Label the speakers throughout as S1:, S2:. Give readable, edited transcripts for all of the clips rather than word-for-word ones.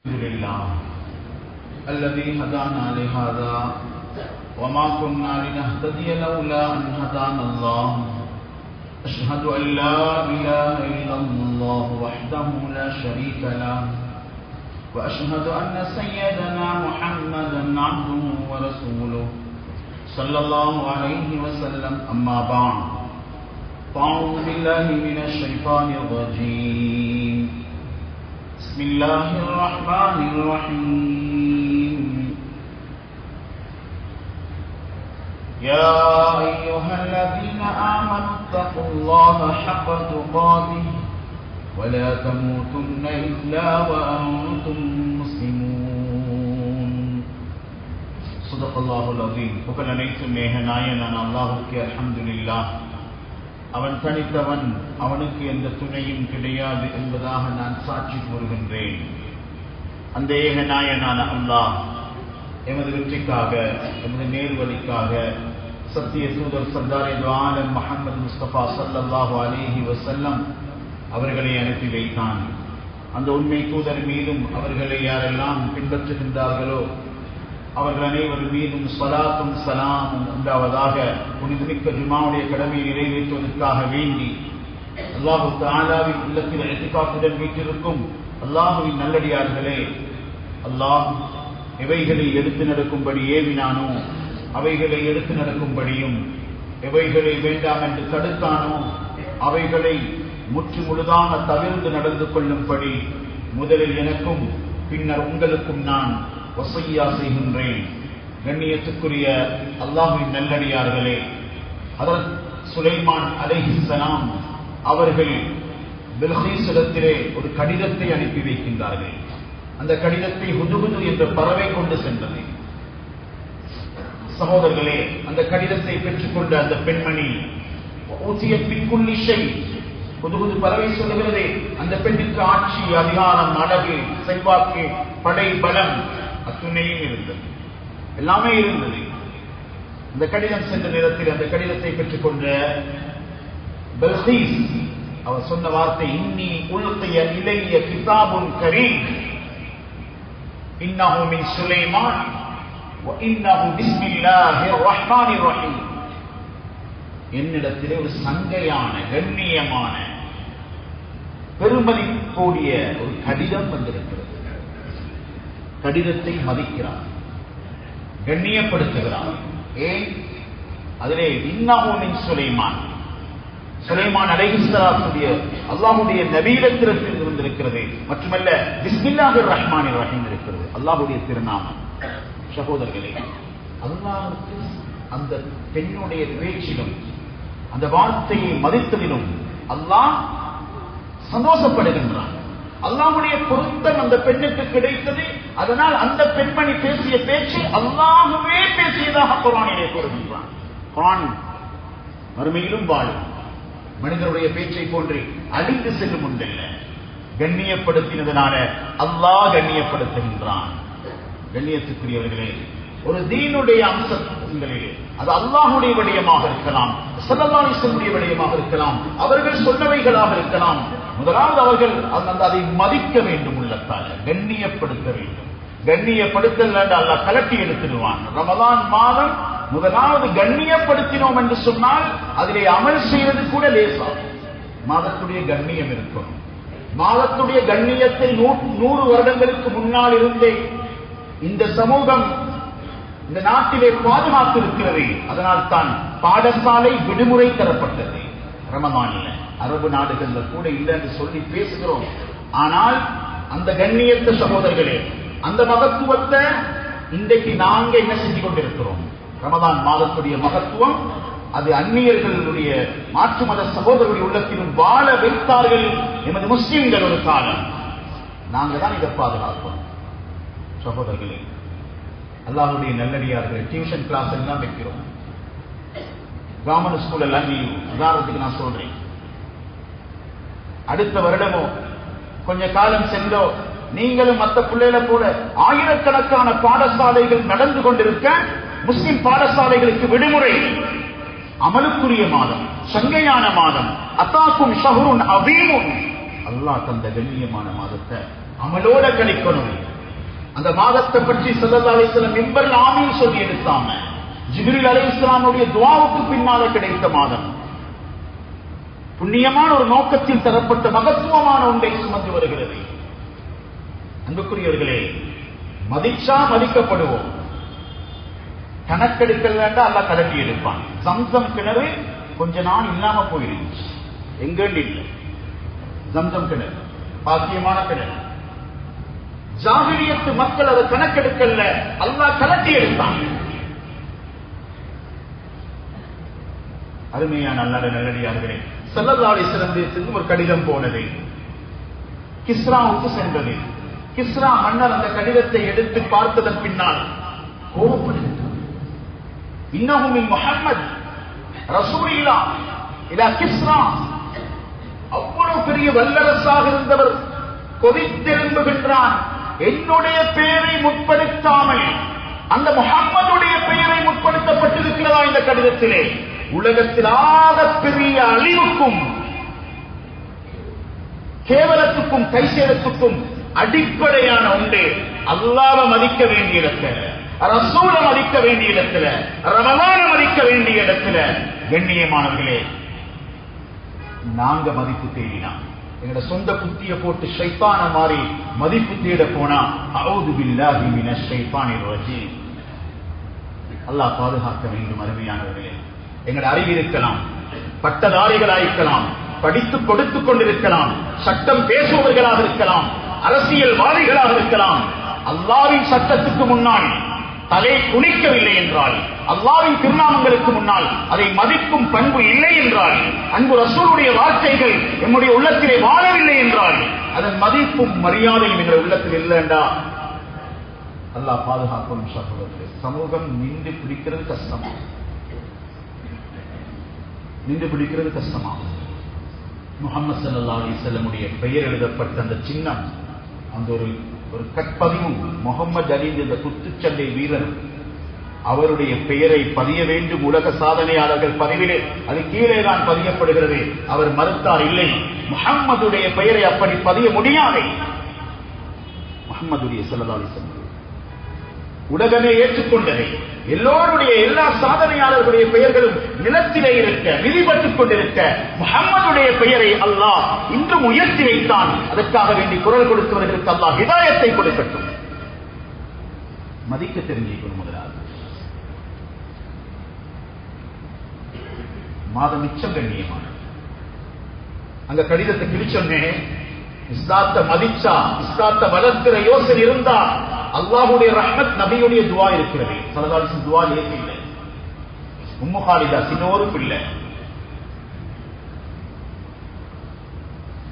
S1: الحمد لله الذي هدانا لهذا وما كنا لنهتدي لولا أن هدانا الله أشهد أن لا إله إلا الله وحده لا شريك له وأشهد أن سيدنا محمدا عبده ورسوله صلى الله عليه وسلم أما بعد فأعوذ بالله من الشيطان الرجيم بسم الله الرحمن الرحيم يا أيها الذين آمنوا اتقوا الله حق تقاته ولا تموتن إلا وأنتم مسلمون صدق الله العظيم புகழ் அனைத்தும் மேகநாயனான அல்லாஹ்வுக்கு அல்ஹம்துலில்லாஹ். அவன் தனித்தவன், அவனுக்கு எந்த துணையும் கிடையாது என்பதாக நான் சாட்சி கூறுகின்றேன். அந்த ஏகநாயனான அல்லாஹ் எமது வெற்றிக்காக, எமது நேர்வழிக்காக சத்திய தூதர் சர்தார் ஆலம் முஹம்மது முஸ்தபா ஸல்லல்லாஹு அலைஹி வஸல்லம் அவர்களை அனுப்பி வைத்தான். அந்த உண்மை தூதர் மீதும் அவர்களை யாரெல்லாம் பின்பற்றுகின்றார்களோ அவர்கள் அனைவரும் மீதும் ஸலாத்தும் ஸலாமும் உண்டாவதாக. புனிதமிக்க ஜும்ஆவுடைய கடமையை நிறைவேற்றுவதற்காக வேண்டி அல்லாஹு தஆலாவின் இல்லத்தில் இத்திகாஃபுடன் வீற்றிருக்கும் அல்லாஹ்வின் நல்லடியார்களே, அல்லாஹ் எவைகளை எடுத்து நடக்கும்படி ஏவினானோ அவைகளை எடுத்து நடக்கும்படியும், எவைகளை வேண்டாம் என்று தடுத்தானோ அவைகளை முற்று முழுதாக தவிர்த்து நடந்து கொள்ளும்படி முதலில் எனக்கும் பின்னர் உங்களுக்கும் நான் வஸியா செய்கின்றேன். கண்ணியத்துக்குரிய அல்லாஹ்வின் நல்லடியார்களே, ஹஜ்ரத் சுலைமான் அலைஹிஸ்ஸலாம் அவர்கள் பில்கீஸிடத்திலே ஒரு கடிதத்தை அனுப்பி வைக்கின்றார்கள். அந்த கடிதத்தை ஹுதுஹுது என்ற பறவை கொண்டு சென்றது. சகோதரர்களே, அந்த கடிதத்தை பெற்றுக்கொண்ட அந்த பெண்மணி ஊசியத் மின் குல்லி ஷை, ஹுதுஹுது பறவை சொல்லுகிறதே, அந்த பெண்ணுக்கு ஆட்சி, அதிகாரம், அழகு, செல்வாக்கு, படை பலம் அத்துணையும் இருந்தது, எல்லாமே இருந்தது. அந்த கடிதம் சென்ற நேரத்தில் அந்த கடிதத்தை பெற்றுக்கொண்ட பில்கீஸ் அவர் சொன்ன வார்த்தை, இன்னி உல்கிய இலைய கிதாபுன் கரீம் இன்னஹு மின் சுலைமான் வ இன்னஹு பிஸ்மில்லாஹிர் ரஹ்மானிர் ரஹீம். என்னிடத்திலே ஒரு சங்கையான, கண்ணியமான, பெருமதி கூடிய ஒரு கடிதம் வந்திருக்கிறது. கடிதத்தை மதிக்கிறார், கண்ணியப்படுத்துகிறார். ஏன்? அதிலே இன்னஹு மின் சுலைமான், சுலைமான் அலைஹிஸ்ஸலாத்துடைய அல்லாஹ்வுடைய நபியிடத்திலிருந்து வந்திருக்கிறது. மட்டுமல்ல, பிஸ்மில்லாஹிர் ரஹ்மானிர் ரஹீம் இருக்கிறது, அல்லாஹ்வுடைய திருநாமம். சகோதரர்களே, அல்லாஹ்வுக்கு அந்த பெண்ணுடைய பேச்சிலும் அந்த வார்த்தையை மதித்ததிலும் அல்லாஹ் சந்தோஷப்படுகின்றான். அல்லாஹ்வுடைய பொருத்தம் அந்த பெண்ணுக்கு கிடைத்தது. அதனால் அந்த பெண்மணி பேசிய பேச்சு அல்லாஹ்வே பேசியதாக குர்ஆனிலே கூறுகின்றான். குர்ஆன் மறுமையிலும் வாழும் மனிதனுடைய பேச்சை போன்று அழிந்து செல்லும் ஒன்றல்ல. கண்ணியப்படுத்தினதனால அல்லாஹ் கண்ணியப்படுத்துகின்றான். கண்ணியத்துக்குரியவர்களே, ஒரு தீனுடைய அம்சங்களிலே அது அல்லாஹ்வுடைய விடயமாக இருக்கலாம், ஸல்லல்லாஹு அலைஹி வஸல்லம் விடயமாக இருக்கலாம், அவர்கள் சொன்னவைகளாக இருக்கலாம். முதலாவது அவர்கள் அதை மதிக்க வேண்டும், உள்ளத்தால் கண்ணியப்படுத்த வேண்டும். கண்ணியப்படுத்தல் அல்லாஹ் கலட்டி எடுத்துடுவான். ரமலான் மாதம் முதலாவது கண்ணியப்படுத்தினோம் என்று சொன்னால் அதிலே அமல் செய்வது கூட லேசாகும். மாதத்துடைய கண்ணியம் இருக்கும். மாதத்துடைய கண்ணியத்தை 100 வருடங்களுக்கு முன்னால் இருந்தே இந்த சமூகம் இந்த நாட்டிலே பாதுகாத்து இருக்கிறது. அதனால் தான் பாடசாலை விடுமுறை தரப்பட்டது. ரமலானில் அரபு நாடுகள்ல கூட இல்லை என்று சொல்லி பேசுகிறோம். ஆனால் அந்த கண்ணியத்தை சகோதரர்களே, அந்த மகத்துவத்தை இன்றைக்கு நாங்க என்ன செஞ்சு கொண்டிருக்கிறோம்? ரமலான் மாதத்துடைய மகத்துவம் அது அந்நியர்களுடைய மாற்று மத சகோதரர்களுடைய உள்ளத்திலும் வாழ வைத்தார்கள் எமது முஸ்லிம்கள் ஒரு காலம். நாங்க தான் இதை பாதுகாப்போம். சகோதரர்களே, அல்லாஹ்வுடைய நல்லடியார்கள் டியூஷன் கிளாஸ் எல்லாம் வைக்கிறோம். கவர்மெண்ட் ஸ்கூல் எல்லாம் உதாரணத்துக்கு நான் சொல்றேன். அடுத்த வருடமோ கொஞ்ச காலம் சென்றோ நீங்களும் மற்ற பிள்ளைகளை போல ஆயிரக்கணக்கான பாடசாலைகள் நடந்து கொண்டிருக்க முஸ்லிம் பாடசாலைகளுக்கு விடுமுறை. அமலுக்குரிய மாதம், சங்கையான மாதம். அத்தாக்கும் ஷஹ்ருன் அதீமுன், அல்லாஹ் தந்த கண்ணியமான மாதத்தை அமலோட கழிக்கணும். அந்த மாதத்தை பற்றி ஸல்லல்லாஹு அலைஹி வஸல்லம் மிம்பர்ல ஆமீன் சொல்லி எடுத்தாங்க. ஜிப்ரீல் அலைஹிஸ்ஸலாமுடைய துஆவுக்கு பின்னால கிடைத்த மாதம். புண்ணியமான ஒரு நோக்கத்தில் தரப்பட்ட மகத்துவமான ஒன்றை சுமந்து வருகிறது. அன்புக்குரியவர்களே, மதிச்சா மதிக்கப்படுவோம். கணக்கெடுக்கல் வேண்டாம், அல்லாஹ் கலட்டி எடுப்பான். ஜம்சம் கிணறு கொஞ்ச நாள் இல்லாம போயிருச்சு, எங்க இல்லை. ஜம்சம் கிணறு பாக்கியமான கிணறு. ஜாஹிலியத்து மக்கள் அதை கணக்கெடுக்கல, அல்லாஹ் கலட்டி எடுத்தான். அருமையான அல்லாஹ்வுடைய நல்லடியார்களே, ஸல்லல்லாஹு அலைஹி வஸல்லம் ஒரு கடிதம் போனது, கிஸ்ராவுக்கு சென்றது. கிஸ்ரா மன்னர் அந்த கடிதத்தை எடுத்து பார்த்ததன் பின்னால் கோபப்படுகிறார். இன்னஹு மின் முஹம்மத் ரசூலில்லாஹ் இலா கிஸ்ரா. அவ்வளவு பெரிய வல்லரசாக இருந்தவர் கொதித்தெழும்புகின்றான். என்னுடைய பெயரை முற்படுத்தாமல் அந்த முஹம்மதுடைய பெயரை முற்படுத்தப்பட்டிருக்கிறதா இந்த கடிதத்திலே? உலகத்தில் ஆக பெரிய அழிவுக்கும் கேவலத்துக்கும் கைசேதத்துக்கும் அடிப்படையான ஒன்று அல்லாஹ்வை மதிக்க வேண்டிய இடத்துல, ரசூலை மதிக்க வேண்டிய இடத்துல, ரமலானை மதிக்க வேண்டிய இடத்துல, கண்ணியமானவர்களே, நாங்க மதிப்பு தேடினோம். எங்களோட சொந்த புத்திய போட்டு ஷைத்தான மாறி மதிப்பு தேட போனா அஊது பில்லாஹி மினஷ் ஷைத்தானிர் ரஜீம். அல்லாஹ் பாதுகாக்க வேண்டும். அருமையானவர்களே, எங்களோட அறிவு இருக்கலாம், பட்டதாரிகளாக இருக்கலாம், படித்து கொடுத்துக் கொண்டிருக்கலாம், சட்டம் பேசுபவர்களாக இருக்கலாம், அரசியல்வாதிகளாக இருக்கலாம். அல்லாஹ்வின் சட்டத்துக்கு முன்னால் தலை குனிக்கவில்லை என்றால், அல்லாஹ்வின் திருநாமங்களுக்கு முன்னால் அதை மதிக்கும் பண்பு இல்லை என்றால், அன்பு ரசூலுடைய வார்த்தைகள் நம்முடைய உள்ளத்திலே வாழவில்லை என்றால், அதன் மதிப்பும் மரியாதையும் எங்கள் உள்ளத்தில் இல்லை என்றா அல்லாஹ் பாதுகாக்கும். சமூகம் நின்று பிடிக்கிறது கஷ்டமா, நின்று பிடிக்கிறது கஷ்டமா. முஹம்மது ஸல்லல்லாஹு அலைஹி வஸல்லமுடைய பெயர் எழுதப்பட்ட அந்த சின்னம், அந்த ஒரு கற்பதிவு, முகமது அலி என்ற குத்துச்சண்டை வீரர், அவருடைய பெயரை பதிய வேண்டும் உலக சாதனையாளர்கள் பதிவிலே, அது கீழே தான் பதியப்படுகிறது. அவர் மறுத்தார், இல்லை, முஹம்மதுடைய பெயரை அப்படி பதிய முடியாது. முஹம்மதுடைய ஸல்லல்லாஹு அலைஹி வஸல்லம் உலகமே ஏற்றுக்கொண்டதை, எல்லோருடைய எல்லா சாதனையாளர்களுடைய பெயர்களும் நிலத்திலே இருக்க, விதிபட்டுக் கொண்டிருக்க, முஹம்மதுடைய பெயரை அல்லாஹ் இன்றும் உயர்த்தி வைத்தான். அதற்காக வேண்டி குரல் கொடுத்தவர்களுக்கு அல்லாஹ் ஹிதாயத்தை கொடுக்கட்டும். மதிக்க தெரிஞ்சுக்கணும். முதலாவது மாதம் மிச்சம் கண்ணியமான அங்க கடிதத்தை கிழிச்சொன்னே, இஸ்லாத்தை மதிச்சா, இஸ்லாத்தை வளர்க்கிற யோசனை இருந்தா அல்லாஹ்வுடைய ரஹ்மத், நபியுடைய துஆ இருக்கிறது. ஸல்லல்லாஹு அலைஹி வஸல்லம் துஆ ஏற்கவில்லை. உம்மு ஹாலிதா சின்னோரு பிள்ளை,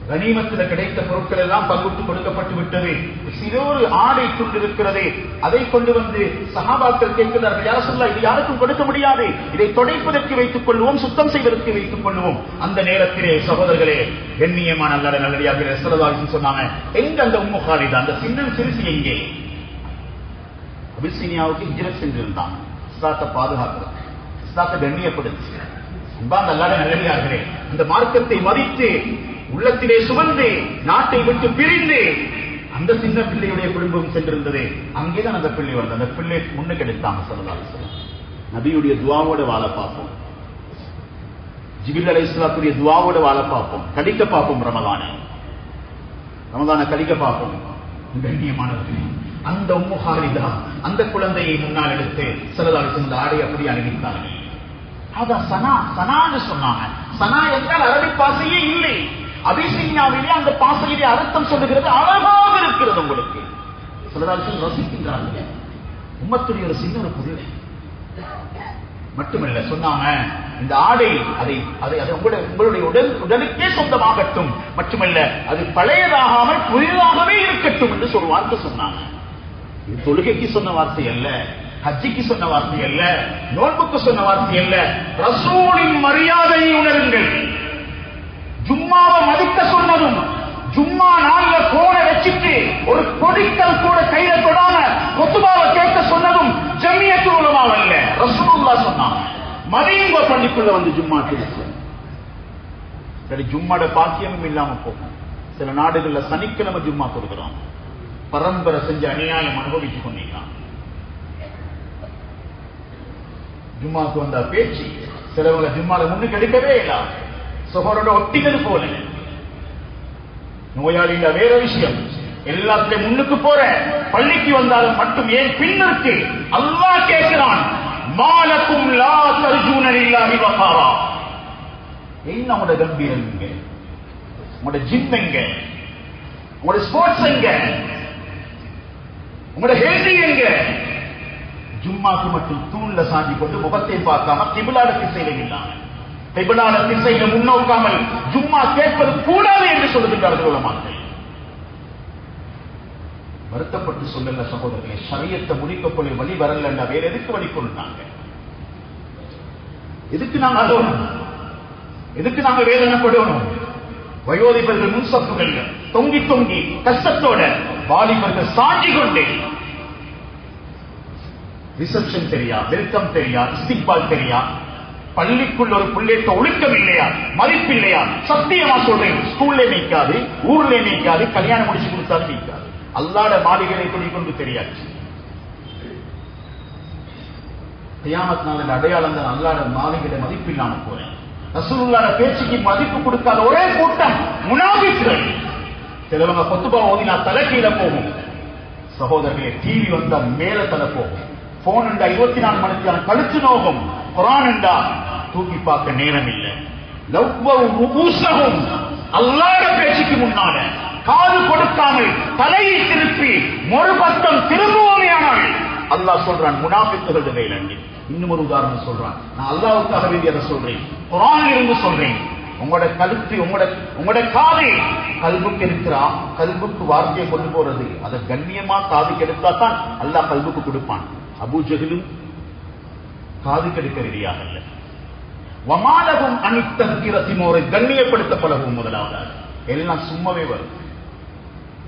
S1: கனிமத்தில் கிடைத்த பொருட்கள் எல்லாம் பங்குட்டு கொடுக்கப்பட்டு விட்டது. சிறோரு ஆடை கொண்டிருக்கிறது, அதை கொண்டு வந்து சஹாபாக்கள் கேட்கிறார்கள், யா ரசூலல்லாஹ், இது யாருக்கும் கொடுக்க முடியாது, இதை துடைப்பதற்கு வைத்துக் கொள்வோம், சுத்தம் செய்வதற்கு வைத்துக் கொள்வோம். அந்த நேரத்திலே சகோதரர்களே, கண்ணியமான அல்லாஹ்வுடைய நல்லடியார்களே, ஸல்லல்லாஹு அலைஹி வஸல்லம் சொன்னாங்க, எங்க அந்த உம்மு ஹாலிதா, அந்த சின்னம் சிறுசி எங்கே? அபிசீனியாவுக்கு ஹிஜ்ரத் சென்றிருந்தாங்க. இஸ்லாத்தை பாதுகாக்கிறது, இஸ்லாத்தை கண்ணியப்படுத்தி, அன்பார்ந்த அல்லாஹ்வுடைய நல்லடியார்களே, இந்த மார்க்கத்தை மதித்து உள்ளத்திலே சுமந்து நாட்டை விட்டு பிரிந்து அந்த சின்ன பிள்ளையுடைய குடும்பம் சென்றிருந்தது. அங்கேதான் அந்த பிள்ளை வந்தது. அந்த பிள்ளை முன்னுக்கு எடுத்தாங்க. ஸல்லல்லாஹு அலைஹி வஸல்லம் நபியுடைய துஆவோட வாழ பார்ப்போம், ஜிப்ரீல் அலைஹிஸ்ஸலாத்துடைய துஆவோட வாழ பார்ப்போம், கடிக்க பார்ப்போம், ரமதான கடிக்க பார்ப்போம். கண்ணியமானவர்களே, அந்த உம்மு ஹாலிதா அந்த குழந்தையை முன்னால் எடுத்து ஸல்லல்லாஹு அலைஹி வஸல்லம் ஆடை அப்படி அணிவித்தார்கள். அதான் சனா, சனான்னு சொன்னாங்க. சனா என்றால் அரபி பாசையே இல்லை. அபிசீனியாவிலே அந்த பாசையிலே அர்த்தம் சொல்லுகிறது, அழகாக இருக்கிறது. உங்களுக்கு ஸல்லல்லாஹு அலைஹி வஸல்லம் ரசிக்கின்றார்கள். உம்மத்துடைய ஒரு சின்ன ஒரு பொருள் மட்டுமல்ல, சொன்னாங்க, இந்த ஆடை அதை உங்களுடைய உடலுக்கே சொந்தமாகட்டும், மட்டுமல்ல அது பழையதாகாமல் புதிதாகவே இருக்கட்டும் என்று ஒரு வார்த்தை சொன்னாங்க. இது தொழுகைக்கு சொன்ன வார்த்தை அல்ல, ஹஜ்ஜிக்கு சொன்ன வார்த்தை அல்ல, நோன்புக்கு சொன்ன வார்த்தை அல்ல. ரசூலின் மரியாதையை உணருங்கள். ஜும்மாவை மதிக்க சொன்னதும், ஜும்மா நாள்ல கோண வச்சுட்டு ஒரு கொடிக்கல் கூட கையில தொடாம கொத்துபாவை கேட்க சொன்னதும் ஜமியத்துல் உலமா அல்ல, ரசூலுல்லாஹ் சொன்னாங்க. மதியுங்க பள்ளிக்குள்ள வந்து ஜும்மா கேட்க. சரி, ஜும்மாட பாக்கியமும் இல்லாம போகும். சில நாடுகள்ல சனிக்கிழமை ஜும்மா கொடுக்குறாங்க. பரம்பரை செஞ்ச அநியாயம் அனுபவித்துக் கொண்டிருக்கான். ஜும்மாக்கு வந்த பேச்சு சிலவங்க ஜும்மால முன்னுக்கு எடுக்கவே இல்லை. சகோதரோட ஒட்டிகள் போல நோயாளியில வேற விஷயம். எல்லாத்திலையும் முன்னுக்கு போற பள்ளிக்கு வந்தாலும் மட்டும் ஏன் பின்னிற்கு அல்லாஹ் கேட்கிறான், மாலக்கும் லா தர்ஜூன லில்லாஹி வகாரா. என்ன உங்களோட கம்பீரம் எங்க, உங்களோட ஜிம் எங்க, உங்களோட ஸ்போர்ட்ஸ் எங்க, உங்களோட ஹெல்தி எங்க? ஜும்மாக்கு மட்டும் தூண்ல சாஞ்சி கொண்டு முகத்தை பார்க்காம திபிலாட திசையில இல்லாம, திபிலாட திசையில முன்னோக்காமல் ஜும்மா கேட்பது கூடாது என்று சொல்லுகின்றார்கள் உலமாக்கள். வருத்தப்பட்டு சொல்லல சகோதரர்களே, ஷரியத்தை முடிக்கக்கூடிய வழி வரல, வேற எதுக்கு வழி கொண்டாங்க? எதுக்கு நாங்க அதோணும்? எதுக்கு நாங்க வேதனைப்படணும்? வயோதிபர்கள் முன்சப்புகள் தொங்கி தொங்கி கஷ்டத்தோட, வாலிபர்கள் சாஞ்சி கொண்டே, ரிசப்ஷன் தெரியா, வெல்கம் தெரியா, இஸ்திக்பால் தெரியா, பள்ளிக்குள்ள ஒரு புள்ளேட்ட ஒழுக்கம் இல்லையா, மதிப்பு இல்லையா? சத்தியமா சொல்றேன், ஸ்கூல்ல நீக்காது, ஊர்ல நீக்காது, கல்யாணம் முடிச்சு கொடுத்தாலும் நீக்காது. அல்லாட மாளிகளை கொண்டு தெரியாது. கியாமத் நாளின் அடையாளம் தான் அல்லாட மாளிகை மதிப்பில்லாம போறேன். ரசூலுல்லாஹ் பேச்சுக்கு மதிப்பு கொடுக்காத ஒரே கூட்டம் முனாஃபிக்குகள். சிலவங்க குத்துபா ஓதினா தலைக்கீழ போகும். சகோதரர்களே, டிவி வந்தா மேல தலை போகும். போன் என்றா 24 மணிக்கு கழிச்சு நோகும். குர்ஆன் என்றா தூக்கி பார்க்க நேரம் இல்லை. அல்லாஹ் பேச்சுக்கு முன்னால காது கொடுக்காமல் தலையை திருப்பி மறுபக்கம் திரும்புவோமையானால் அல்லாஹ் சொல்றான் முனாஃபிக்குகள் வேலண்டி. இன்னும் ஒரு உதாரணம் சொல்றான், நான் அல்லாஹ்வுக்காக வேண்டி அதை சொல்றேன், குர்ஆனில் இருந்து சொல்றேன். உங்களோட கழுத்து, உங்களோட காது கல்புக்கு இருக்கிறா, கல்புக்கு வார்த்தையை கொண்டு போறது, அதை கண்ணியமா காதுக்கு எடுத்தா தான் அல்லாஹ் கல்புக்கு கொடுப்பான். அபூ ஜஹலும் காது கெடுக்க ரெடியாக இல்லை. வமாலகும் அனித்தற்கிரத்தினோரை கண்ணியப்படுத்த பழகும். முதலாவது எல்லாம் சும்மாவே வரும்.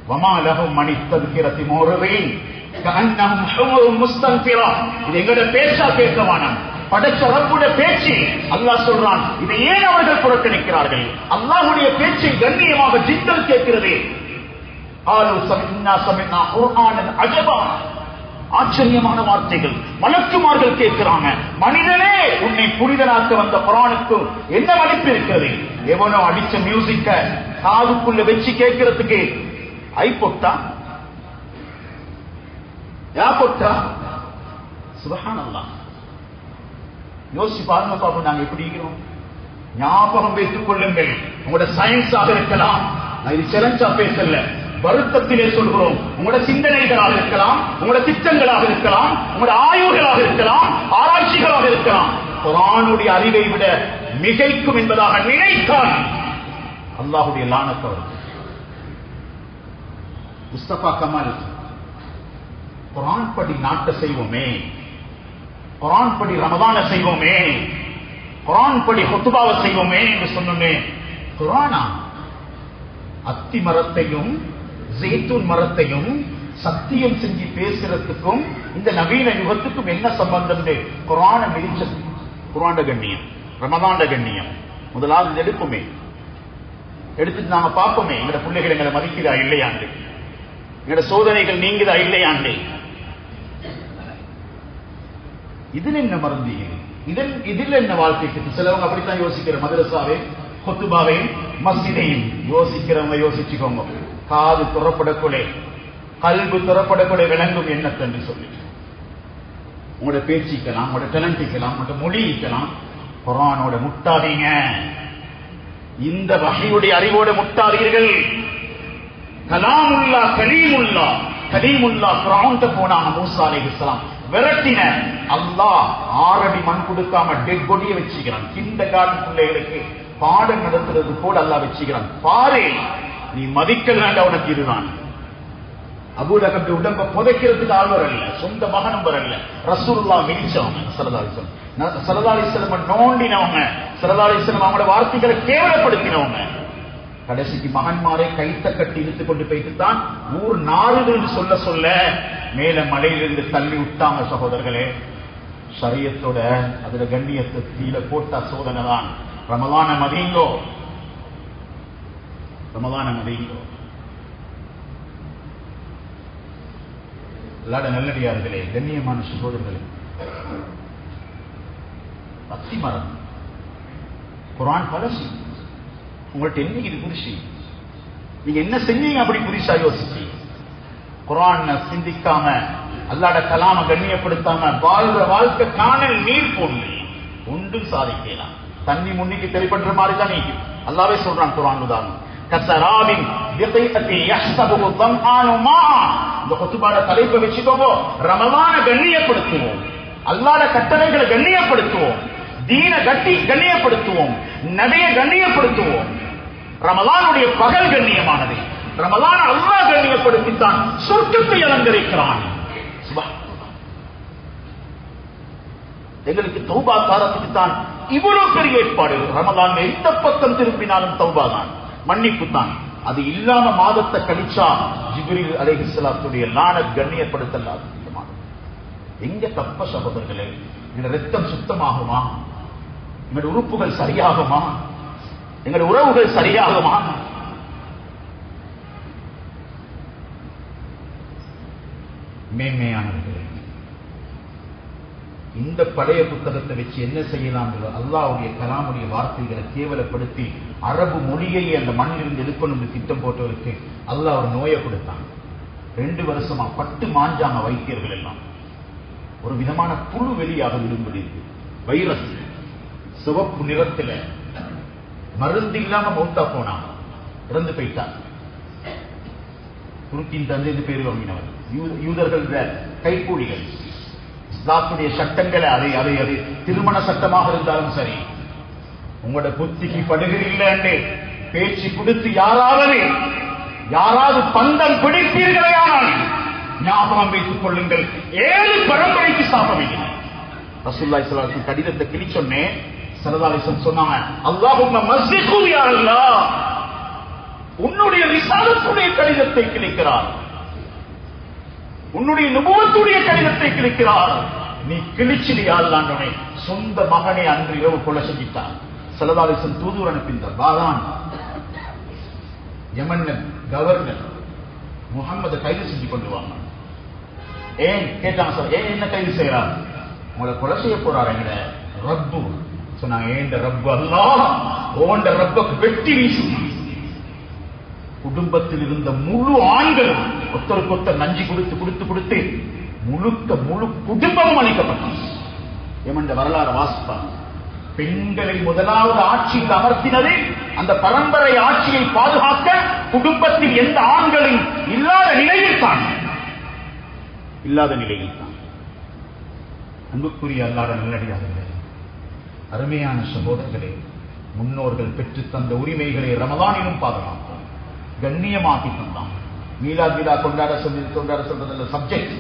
S1: வமாலகும் அனித்தற்கிரத்தினோரவே இது எங்கட பேச்சா கேட்கவான படைச்ச ரப்புடைய பேச்சு. அல்லாஹ் சொல்றான், இதை ஏன் அவர்கள் புறக்கணிக்கிறார்கள்? அல்லாஹ்வுடைய பேச்சை கண்ணியமாக ஜித்தல் கேட்கிறது. ஆச்சரியமான வார்த்தைகள் மலக்குமார்கள் கேட்கிறாங்க. மனிதனே, உன்னை புனிதனாக்க வந்த குர்ஆனுக்கு என்ன மதிப்பு இருக்கிறது? எவனோ அடிச்ச மியூசிக்க காதுக்குள்ள வச்சு கேட்கிறதுக்கு ஐபோட்டா, யாபோட்டா? சுப்ஹானல்லாஹ். யோசி பாருங்க பாப்போம், நாங்க எப்படி இருக்கிறோம். ஞாபகம் வைத்துக் கொள்ளுங்கள், உங்களோட சயின்ஸாக இருக்கலாம், நான் இது சேலஞ்சா பேசல, வருத்தத்திலே சொல்கிறோம். உங்களோட சிந்தனைகளாக இருக்கலாம், உங்களோட திட்டங்களாக இருக்கலாம், உங்களோட ஆய்வுகளாக இருக்கலாம், ஆராய்ச்சிகளாக இருக்கலாம், குர்ஆனுடைய அறிவை விட மிகைக்கும் என்பதாக நினைத்தால் அல்லாஹ்வுடைய லானத் வரும். முஸ்தபா கமால் குர்ஆன் படி நாட்ட செய்வோமே, குர்ஆன் படி ரமதான செய்வோமே, குர்ஆன் படி ஹுத்பாவை செய்வோமே என்று சொன்னோமே. குர்ஆனா அத்தி மரத்தையும் ஜெய்தூன் மரத்தையும் சத்தியம் செஞ்சு பேசுறதுக்கும் இந்த நவீன யுகத்துக்கும் என்ன சம்பந்தம்? குர்ஆன மிதிச்சது. குர்ஆன் கண்ணியம், ரமதான கண்ணியம் முதலாவது எடுப்புமே, எடுத்துட்டு நாங்க பார்ப்போமே எங்க பிள்ளைகள் எங்களை மதிக்கிறா இல்லையாண்டு, எங்க சோதனைகள் நீங்குதா இல்லையாண்டு. இதில் என்ன மருந்தீங்க? இதில் என்ன வாழ்க்கைக்கு? சிலவங்க அப்படித்தான் யோசிக்கிற. மதரசாவே குத்துபாவை மஸ்ஜிதையும் யோசிக்கிறவங்க யோசிச்சுக்கோங்க. காது துறப்படக்கூட, கல்பு துறப்படக்கூட விளங்கும் எண்ணத்தன்று சொல்லி உங்களோட பேச்சிக்கலாம், உங்களோட டேலண்டிக்கலாம், உங்களோட மொழிக்கலாம். குர்ஆனோட முட்டாதீங்க, இந்த வஹீயுடைய அறிவோட முட்டாதீர்கள். கலாமுல்லா கலீமுல்லா, கலீமுல்லா ஃபிரௌன்ட்ட போனாங்க மூசா அலைஹிஸ்ஸலாம், விரட்டின. அல்லாஹ் 6 அடி மண் கொடுக்காம டெட் பொடியை வச்சுக்கிறான். கிண்ட கார்டன் பிள்ளைகளுக்கு பாடம் நடத்துறது போல அல்லாஹ் வச்சுக்கிறான். பாரு, நீ மதிக்கல உனக்கு இதுதான். அபூலகப் உடம்ப புதைக்கிறதுக்கு ஆள் வரல, சொந்த மகனும் வரல. ரசூலுல்லாஹ் மிதிச்சவங்க, ஸல்லல்லாஹு அலைஹி வஸல்லம், ஸல்லல்லாஹு அலைஹி வஸல்லம் நோண்டினவங்க, ஸல்லல்லாஹு அலைஹி வஸல்லம் அவங்களோட வார்த்தைகளை கேவலப்படுத்தினவங்க. கடைசிக்கு மகன்மாரை கைத்த கட்டி இழுத்துக் கொண்டு போயிட்டு தான் ஊர் நாடு சொல்ல சொல்ல மேல மலையிலிருந்து தள்ளி விட்டாங்க. சகோதரர்களே, ஷரியத்தோட அதுல கண்ணியத்தை கீழே போட்டா சோதனை தான். ரமலான மதியங்கோ, ரமலான மதியங்கோ. அல்லாஹ்வுடைய நல்லடியார்களே, கண்ணியமான சகோதரர்களே, அத்தி மரம் குர்ஆன் பழசு. உங்கள்ட்ட என்னைக்கு இது புதுசு? நீங்க என்ன செஞ்சீங்க அப்படி புதுசா யோசிச்சு? குர்ஆன் சிந்திக்காம, அல்லாஹ்வுடைய கலாம கண்ணியப்படுத்தாம வாழ்ற வாழ்க்கை காணல் நீர் போடல, ஒன்றும் சாதிக்கலாம். தண்ணி முன்னிக்கு தெரிப்பற்ற மாதிரி தான் நீங்க அல்லாஹ்வே சொல்றான் குர்ஆன் உதாரணம். கஸராபின் பிகையத்தி யஹ்ஸபுஹு ظمآن ماء. இந்த குத்துபாட தலைப்பை வெச்சுக்கோங்க. ரமலான கண்ணியப்படுத்துவோம், அல்லாஹ்வுடைய கட்டளைகளை கண்ணியப்படுத்துவோம், தீன கண்ணியப்படுத்துவோம், நபியை கண்ணியப்படுத்துவோம். ரமலானுடைய பகல் கண்ணியமானது. ரமலான் அல்லாஹ் கண்ணியப்படுத்தித்தான் சொர்க்கத்தை அலங்கரிக்கிறான். எங்களுக்கு தௌபா காரத்துக்கு தான் இவ்வளவு பெரிய ஏற்பாடு. ரமலான் எந்த பக்கம் திரும்பினாலும் தௌபா தான், மன்னிப்பு தான். அது இல்லாம மாதத்தை கழிச்சா ஜிப்ரீல் அலைஹிஸ்ஸலாத்துடைய லானத் கண்ணியப்படுத்தல் எங்க தப்ப சகோதரர்களே? எங்க ரத்தம் சுத்தமாகுமா? எங்களுடைய உறுப்புகள் சரியாகுமா? எங்களுடைய உறவுகள் சரியாகுமா? மேன்மையானவர்களே, இந்த பழைய புத்தகத்தை வச்சு என்ன செய்யலாம்? அல்லாஹ்வுடைய கலாமுடைய வார்த்தைகளை கேவலப்படுத்தி அரபு மொழியை அந்த மண்ணிலிருந்து எடுக்கணும் திட்டம் போட்டவருக்கு அல்லாஹ் ஒரு நோயை கொடுத்தான். 2 வருஷமா பட்டு மாஞ்சாங்க வைத்தியர்கள் எல்லாம். ஒரு விதமான புழு வெளியாக விடும்படி வைரஸ் சிவப்பு நிறத்தில் மருந்து இல்லாம மௌத்தா போனான், இறந்து போயிட்டான். துருக்கியின் தந்தை பேரு வாங்கினவர். யூதர்கள் கைக்கூலிகள். இஸ்லாத்துடைய சட்டங்களை அதை திருமண சட்டமாக இருந்தாலும் சரி, உங்களோட புத்திக்கு படுகிறீர்கள் பேச்சு கொடுத்து யாராவது பந்தம் பிடித்தீர்களே ஆனால் ஞாபகம் வைத்துக் கொள்ளுங்கள், 7 பரம்பரைக்கு சாபமில்லை. ரசூலுல்லாஹி ஸல்லல்லாஹு அலைஹி வஸல்லம் கடிதத்தை கிழிச்சொன்னே ஸல்லல்லாஹு அலைஹி வஸல்லம் சொன்னாங்க, அல்லாஹும்ம மஸ்ஸிகு யா அல்லாஹ், உன்னுடைய ரிசாலத்துடைய கடிதத்தை கிழிக்கிறார், உன்னுடைய நுபுவத்துடைய கடிதத்தை கிழிக்கிறார், நீ கிழிச்சிலியா அல்லாஹ்வே. சொந்த மகனை அன்று இரவு கொலை செஞ்சிட்டான். ஸல்லல்லாஹு அலைஹி வஸல்லம் தூதுவர் அனுப்பினார். பாதான் யமன் கவர்னர் முகம்மது கைது செஞ்சு கொண்டு வாங்க. ஏன் கேட்டாங்க சார், ஏன் என்ன கைது செய்யறார்? உங்களை கொலை செய்ய போறாரு எங்க ரப்பு. சொன்னாங்க, ஏண்ட ரப்பு அல்லாஹ், ஓண்ட ரப்புக்கு வெட்டி வீசி. குடும்பத்தில் இருந்த முழு ஆண்களும் ஒருத்தருக்கு ஒருத்தர் நஞ்சு கொடுத்து முழு குடும்பமும் அளிக்கப்பட்டது. எமண்ட வரலாறு வாசிப்பாங்க. பெண்களை முதலாவது ஆட்சியில் அமர்த்தினது அந்த பரம்பரை ஆட்சியை பாதுகாக்க குடும்பத்தில் எந்த ஆண்களும் இல்லாத நிலையில் தான். அன்புக்குரிய அல்லாஹ்வுடைய நல்லடியார்களே, அருமையான சகோதரர்களே, முன்னோர்கள் பெற்று தந்த உரிமைகளை ரமலானிலும் பாதுகாப்போம், கண்ணியமாக்கி தந்தான். மீலாத் கொண்டாட சொல்றதில்ல சப்ஜெக்ட்.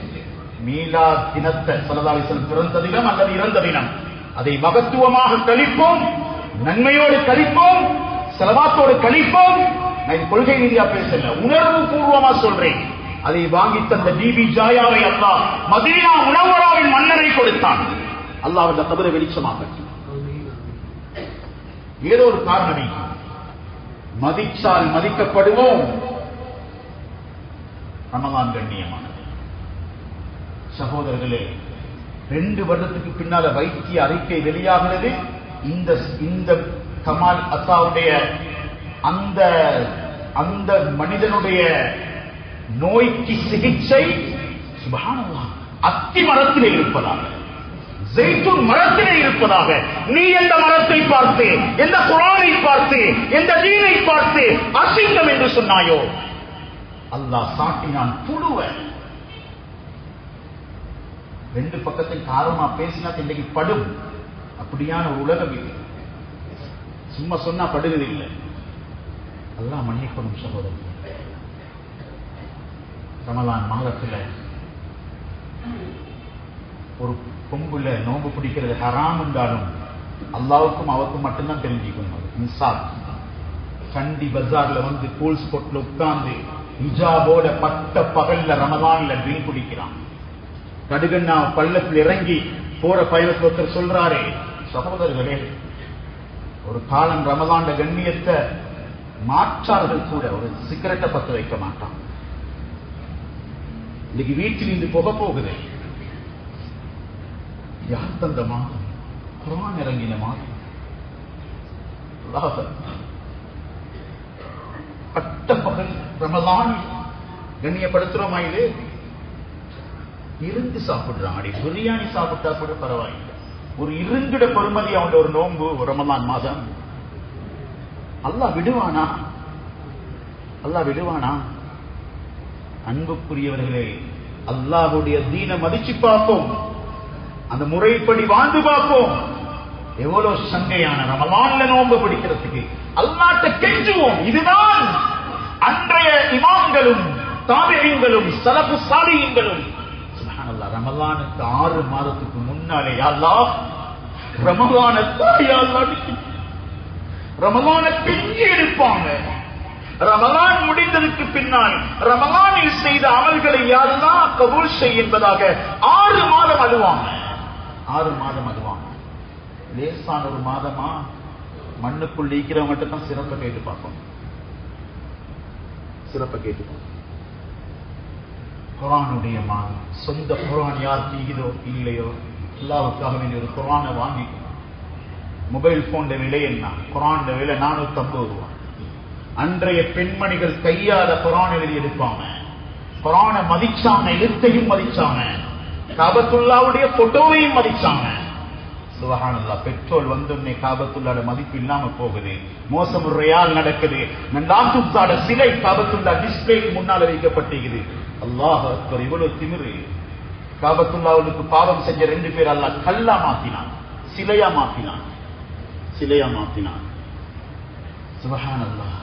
S1: மீலாத் தினத்தை ஸல்லல்லாஹு அலைஹி வஸல்லம் பிறந்த தினம் அல்லது இறந்த தினம், அதை மகத்துவமாக கழிப்போம், நன்மையோடு கழிப்போம், செலவாத்தோடு கழிப்போம். நான் கொள்கை ரீதியா பேசல, உணர்வு பூர்வமா சொல்றேன். அதை வாங்கி தந்த டிபி ஜாயாவை அல்லாஹ் மதீனா முனவ்வராவின் மன்னரை கொடுத்தான். அல்லாஹ் அந்த கபரை வெளிச்சமாக ஏதோ ஒரு காரணமே மதிச்சால் மதிக்கப்படுவோம். ரமலான் கண்ணியமானது சகோதரர்களே. 2 வருடத்துக்கு பின்னால வைத்திய அறிக்கை வெளியாகிறது. இந்த கமால் அத்தாவுடைய அந்த மனிதனுடைய நோய்க்கு சிகிச்சை சுப்ஹானல்லாஹ் அத்தி மரத்திலே இருப்பதாக, ஜெய்துன் மரத்திலே இருப்பதாக. நீ எந்த மரத்தை பார்த்து, எந்த குர்ஆனை பார்த்து, எந்த தீனை பார்த்து அசிங்கம் என்று சொன்னாயோ, அல்லாஹ் சாட்டினான் புழுவ. 2 பக்கத்தில் காரமா பேசினா இன்றைக்கு படும். அப்படியான ஒரு உலகம் இது. சும்மா சொன்னா படுகிறது இல்லை. அல்லாஹ் மன்னிக்கணும் சகோதரர். ரமலான் மாதத்தில் ஒரு பொம்புல நோம்பு பிடிக்கிறது ஹராம் என்றாலும் அல்லாவுக்கும் அவருக்கும் மட்டும்தான் தெரிஞ்சுக்கணும். மின்சார் சண்டி பஜார்ல வந்து கூல் ஸ்பாட்ல உட்கார்ந்து ஹிஜாபோட பட்ட பகல்ல ரமலான்ல ட்ரிங்க் குடிக்கிறான். கடுகண்ணா பள்ளத்தில் இறங்கி போற பயணத்தில் ஒருத்தர் சொல்றாரே, சகோதரர்களே, ஒரு காலம் ரமலான் கண்ணியத்தை மாற்றார்கள் கூட ஒரு சிகரெட்டை பத்த வைக்க மாட்டான். இன்னைக்கு வீட்டில் இருந்து போக போகுது. யார் தந்த மாதம்? குர்ஆன் இறங்கின மாதம். பட்ட பகல் ரமலான் கண்ணியப்படுத்துறோமா? இது இருந்து சாப்பிடுறான். அடி பிரியாணி சாப்பிட்டா கூட பரவாயில்லை. ஒரு இருங்கிட பொறுமதி அவன் ஒரு நோன்பு ரமலான் மாதம். அல்லாஹ் விடுவானா? அல்லாஹ் விடுவானா? அன்புக்குரியவர்களே, அல்லாஹ்வுடைய தீனை மதிச்சு பார்ப்போம், அந்த முறைப்படி வாழ்ந்து பார்ப்போம். எவ்வளவு சங்கையான ரமலான்ல நோன்பு பிடிக்கிறதுக்கு அல்லாஹ்ட்ட கெஞ்சுவோம். இதுதான் அன்றைய இமாம்களும் தாபிஈன்களும் ஸலஃபு ஸாலிஹீன்களும் சுப்ஹானல்லாஹ் ரமலானுக்கு 6 மாதத்துக்கு முன்னாலே யா அல்லாஹ் ரமலானை யா அல்லாஹ் ரமலானை பின்னி எடுப்பாங்க. ரமலான் முடிந்ததுக்கு பின்னால் ரமலானில் செய்த அமல்களை யா அல்லாஹ் கபூல் செய் என்பதாக 6 மாதம் அழுவாங்க. 6 மாதம் அழுவாங்க. லேசான ஒரு மாதமா? மண்ணுக்குள் நீக்கிறவங்க தான் சிறப்பை கேட்டு பார்ப்போம். சிறப்பை கேட்டு குர்ஆனுடைய மாதம். சொந்த குர்ஆன் யார் தீகுதோ இல்லையோ அல்லாஹ்வுக்காக வேண்டிய ஒரு குர்ஆனை வாங்கி, மொபைல் போன் விலை என்ன? குர்ஆன் விலை 450 ரூபாய். அன்றைய பெண்மணிகள் கையால குர்ஆன் எழுதி எடுப்பாங்க. குர்ஆனை மதிச்சாங்க, எழுத்தையும் மதிச்சாங்க, காபத்துல்லாவுடைய போட்டோவையும் மதிச்சாங்க. சுப்ஹானல்லாஹ். பெட்ரோல் வந்தோடனே காபத்துல்லாட மதிப்பு இல்லாம போகுது. மோசமுறையால் நடக்குது. நல்லாத்துத்தாட சிலை காபத்துல்லா டிஸ்பிளேக்கு முன்னால வைக்கப்பட்டிருக்குது. அல்லாஹ் அக்பர். இவ்வளவு திமிரு. காபத்துல்லாவுக்கு பாவம் செஞ்ச 2 பேர் அல்லாஹ் கல்லா மாத்தினான், சிலையா மாத்தினான், சிலையா மாத்தினான். சுப்ஹானல்லாஹ்.